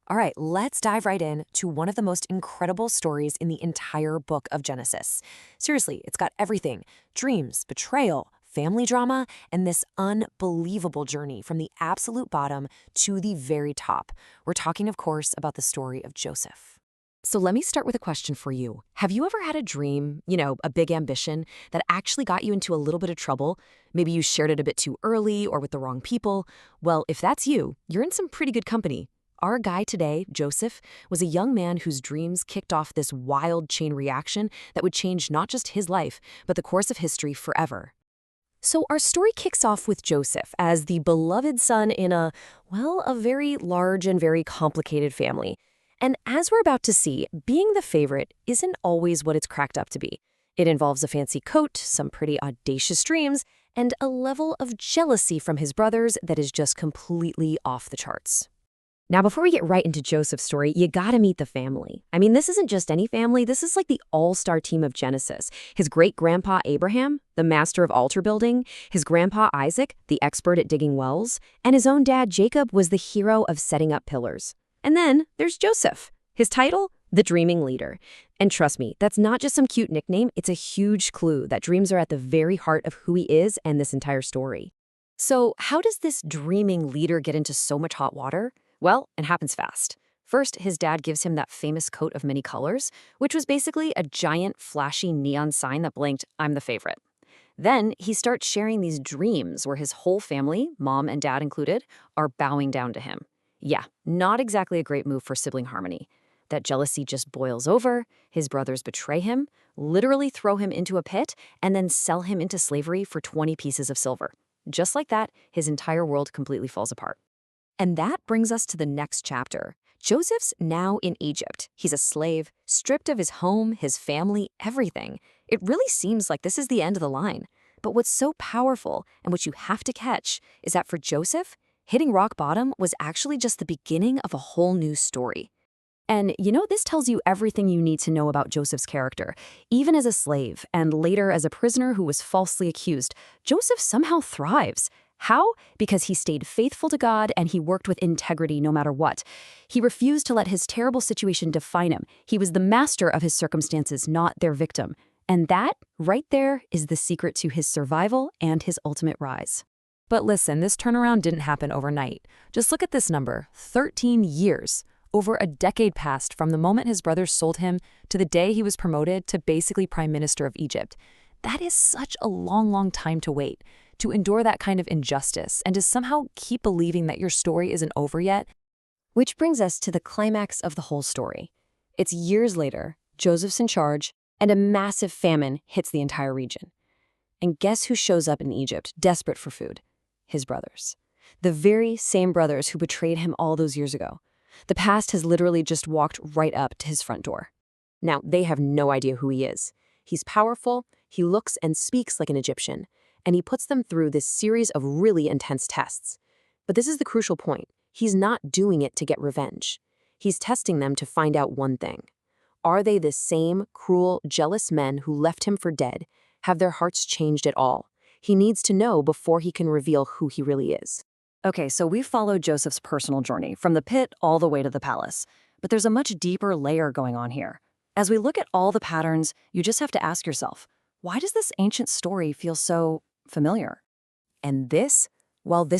All right, let's dive right in to one of the most incredible stories in the entire book of Genesis. Seriously, it's got everything: dreams, betrayal, family drama, and this unbelievable journey from the absolute bottom to the very top. We're talking, of course, about the story of Joseph. So let me start with a question for you. Have you ever had a dream, a big ambition that actually got you into a little bit of trouble? Maybe you shared it a bit too early or with the wrong people. Well, if that's you, you're in some pretty good company. Our guy today, Joseph, was a young man whose dreams kicked off this wild chain reaction that would change not just his life, but the course of history forever. So our story kicks off with Joseph as the beloved son in a very large and very complicated family. And as we're about to see, being the favorite isn't always what it's cracked up to be. It involves a fancy coat, some pretty audacious dreams, and a level of jealousy from his brothers that is just completely off the charts. Now, before we get right into Joseph's story, you gotta meet the family. I mean, this isn't just any family. This is like the all-star team of Genesis. His great-grandpa Abraham, the master of altar building, his grandpa Isaac, the expert at digging wells, and his own dad Jacob was the hero of setting up pillars. And then there's Joseph. His title? The Dreaming Leader. And trust me, that's not just some cute nickname. It's a huge clue that dreams are at the very heart of who he is and this entire story. So how does this dreaming leader get into so much hot water? Well, it happens fast. First, his dad gives him that famous coat of many colors, which was basically a giant, flashy neon sign that blinked, "I'm the favorite." Then he starts sharing these dreams where his whole family, mom and dad included, are bowing down to him. Yeah, not exactly a great move for sibling harmony. That jealousy just boils over, his brothers betray him, literally throw him into a pit, and then sell him into slavery for 20 pieces of silver. Just like that, his entire world completely falls apart. And that brings us to the next chapter. Joseph's now in Egypt. He's a slave, stripped of his home, his family, everything. It really seems like this is the end of the line. But what's so powerful, and what you have to catch, is that for Joseph, hitting rock bottom was actually just the beginning of a whole new story. And this tells you everything you need to know about Joseph's character. Even as a slave, and later as a prisoner who was falsely accused, Joseph somehow thrives. How? Because he stayed faithful to God and he worked with integrity no matter what. He refused to let his terrible situation define him. He was the master of his circumstances, not their victim. And that, right there, is the secret to his survival and his ultimate rise. But listen, this turnaround didn't happen overnight. Just look at this number: 13 years. Over a decade passed from the moment his brothers sold him to the day he was promoted to basically Prime Minister of Egypt. That is such a long, long time to wait. To endure that kind of injustice and to somehow keep believing that your story isn't over yet. Which brings us to the climax of the whole story. It's years later, Joseph's in charge, and a massive famine hits the entire region. And guess who shows up in Egypt, desperate for food? His brothers. The very same brothers who betrayed him all those years ago. The past has literally just walked right up to his front door. Now, they have no idea who he is. He's powerful, he looks and speaks like an Egyptian, and he puts them through this series of really intense tests. But this is the crucial point. He's not doing it to get revenge. He's testing them to find out one thing. Are they the same cruel, jealous men who left him for dead? Have their hearts changed at all? He needs to know before he can reveal who he really is. Okay, so we've followed Joseph's personal journey, from the pit all the way to the palace. But there's a much deeper layer going on here. As we look at all the patterns, you just have to ask yourself, why does this ancient story feel so familiar? And this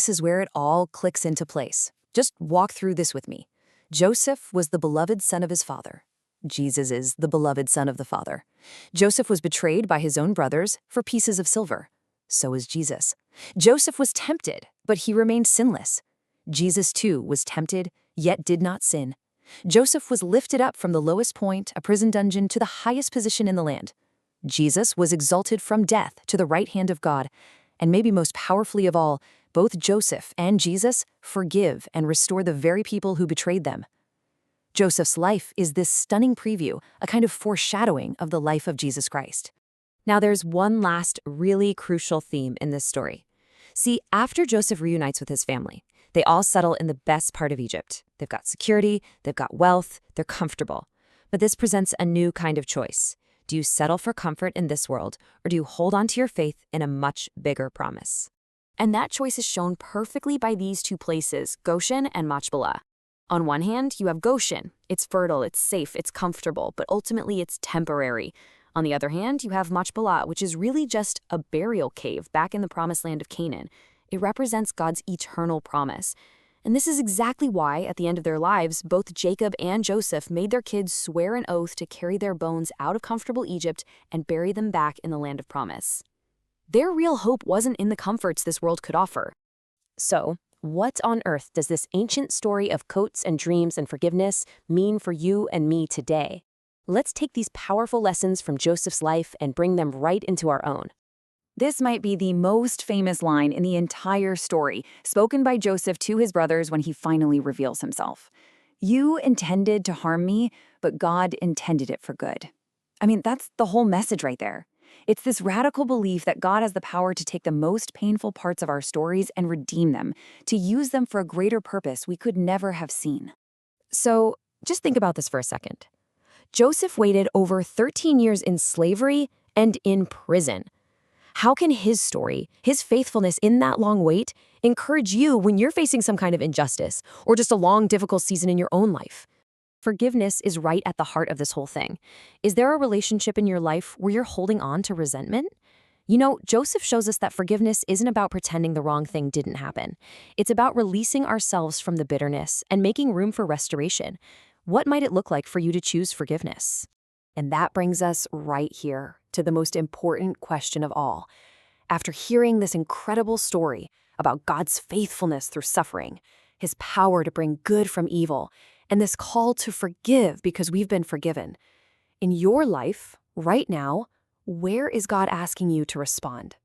is where it all clicks into place. Just walk through this with me. Joseph was the beloved son of his father. Jesus is the beloved son of the Father. Joseph was betrayed by his own brothers for pieces of silver. So is Jesus. Joseph was tempted, but he remained sinless. Jesus, too, was tempted, yet did not sin. Joseph was lifted up from the lowest point, a prison dungeon, to the highest position in the land. Jesus was exalted from death to the right hand of God. And maybe most powerfully of all, both Joseph and Jesus forgive and restore the very people who betrayed them. Joseph's life is this stunning preview, a kind of foreshadowing of the life of Jesus Christ. Now there's one last really crucial theme in this story. See, after Joseph reunites with his family, they all settle in the best part of Egypt. They've got security, they've got wealth, they're comfortable. But this presents a new kind of choice. Do you settle for comfort in this world, or do you hold on to your faith in a much bigger promise? And that choice is shown perfectly by these two places, Goshen and Machpelah. On one hand, you have Goshen. It's fertile, it's safe, it's comfortable, but ultimately it's temporary. On the other hand, you have Machpelah, which is really just a burial cave back in the promised land of Canaan. It represents God's eternal promise. And this is exactly why, at the end of their lives, both Jacob and Joseph made their kids swear an oath to carry their bones out of comfortable Egypt and bury them back in the land of promise. Their real hope wasn't in the comforts this world could offer. So, what on earth does this ancient story of coats and dreams and forgiveness mean for you and me today? Let's take these powerful lessons from Joseph's life and bring them right into our own. This might be the most famous line in the entire story, spoken by Joseph to his brothers when he finally reveals himself. You intended to harm me, but God intended it for good. I mean, that's the whole message right there. It's this radical belief that God has the power to take the most painful parts of our stories and redeem them, to use them for a greater purpose we could never have seen. So, just think about this for a second. Joseph waited over 13 years in slavery and in prison. How can his story, his faithfulness in that long wait, encourage you when you're facing some kind of injustice or just a long, difficult season in your own life? Forgiveness is right at the heart of this whole thing. Is there a relationship in your life where you're holding on to resentment? You know, Joseph shows us that forgiveness isn't about pretending the wrong thing didn't happen. It's about releasing ourselves from the bitterness and making room for restoration. What might it look like for you to choose forgiveness? And that brings us right here to the most important question of all. After hearing this incredible story about God's faithfulness through suffering, his power to bring good from evil, and this call to forgive because we've been forgiven, in your life, right now, where is God asking you to respond?